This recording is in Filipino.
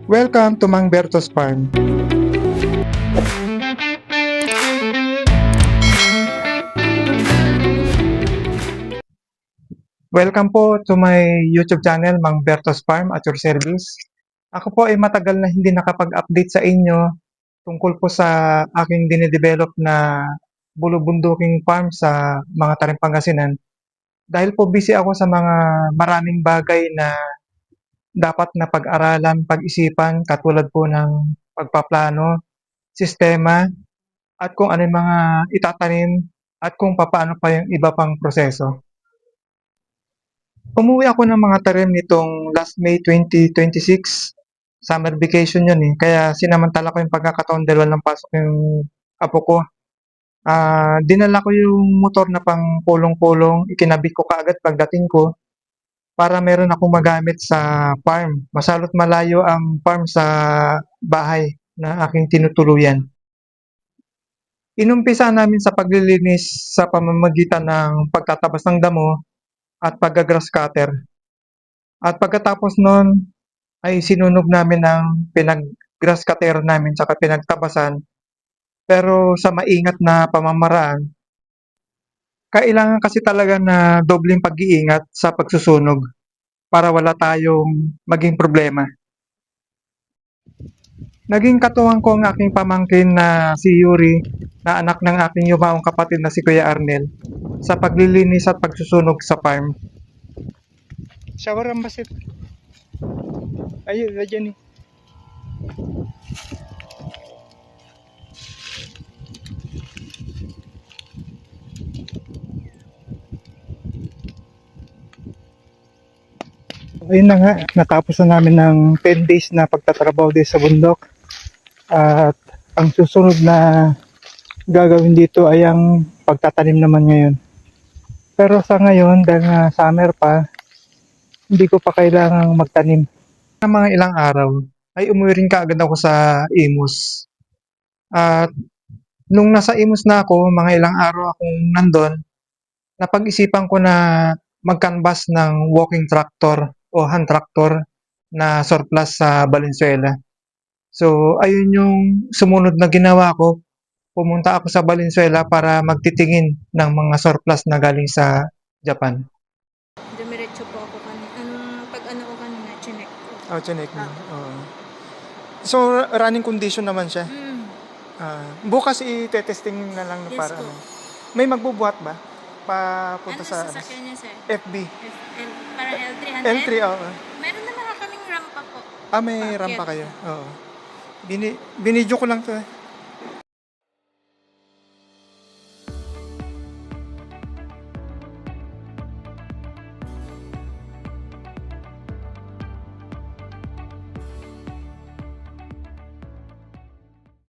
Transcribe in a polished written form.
Welcome to Mang Berto's Farm. Welcome po to my YouTube channel, Mang Berto's Farm at your service. Ako po ay matagal na hindi nakapag-update sa inyo tungkol po sa aking dinidevelop na bulubunduking farm sa mga Tarim Pangasinan. Dahil po busy ako sa mga maraming bagay na dapat na pag-aralan, pag-isipan, katulad po ng pagpaplano, sistema, at kung ano yung mga itatanim at kung papaano pa yung iba pang proseso. Umuwi ako ng mga tarim nitong last May 2026. Summer vacation yun eh. Kaya sinamantala ko yung pagkakataon dahil walang pasok yung apo ko. Dinala ko yung motor na pang pulong-pulong. Ikinabit ko kaagad pagdating ko para meron akong magamit sa farm. Masalot malayo ang farm sa bahay na aking tinutuluyan. Inumpisa namin sa paglilinis sa pamamagitan ng pagtatabas ng damo at pagga-grass cutter. At pagkatapos nun ay sinunog namin ang pinag-grass cutter namin tsaka pinagtabasan. Pero sa maingat na pamamaraan, kailangan kasi talaga na dobleng pag-iingat sa pagsusunog para wala tayong maging problema. Naging katuwang ko ang aking pamangkin na si Yuri, na anak ng aking yumaong kapatid na si Kuya Arnel, sa paglilinis at pagsusunog sa farm. Shower ang basit. Ayun, dyan eh. Ayun na nga, natapos na namin ng 10 days na pagtatrabaho dito sa bundok. At ang susunod na gagawin dito ay ang pagtatanim naman ngayon. Pero sa ngayon, dahil nga summer pa, hindi ko pa kailangang magtanim. Ng mga ilang araw, ay umuwi rin kaagad ako sa Imus. At nung nasa Imus na ako, mga ilang araw akong nandun, napag-isipan ko na mag-canvas ng walking tractor o hand tractor na surplus sa Valenzuela. So, ayun yung sumunod na ginawa ko. Pumunta ako sa Valenzuela para magtitingin ng mga surplus na galing sa Japan. Dumiretso po ako kanina. Pag-ano ko kanina, chinek ko. Oh, chinek mo. So, running condition naman siya. Bukas i-testing na lang Yes para po. ano. May magbubuhat ba? Papunta Ano sa sasakyan niya, sir? FB. Para L300? L3, oo. Meron naman kaming rampa po. May rampa Paakyat. kayo. Oo. Binidyo ko lang to.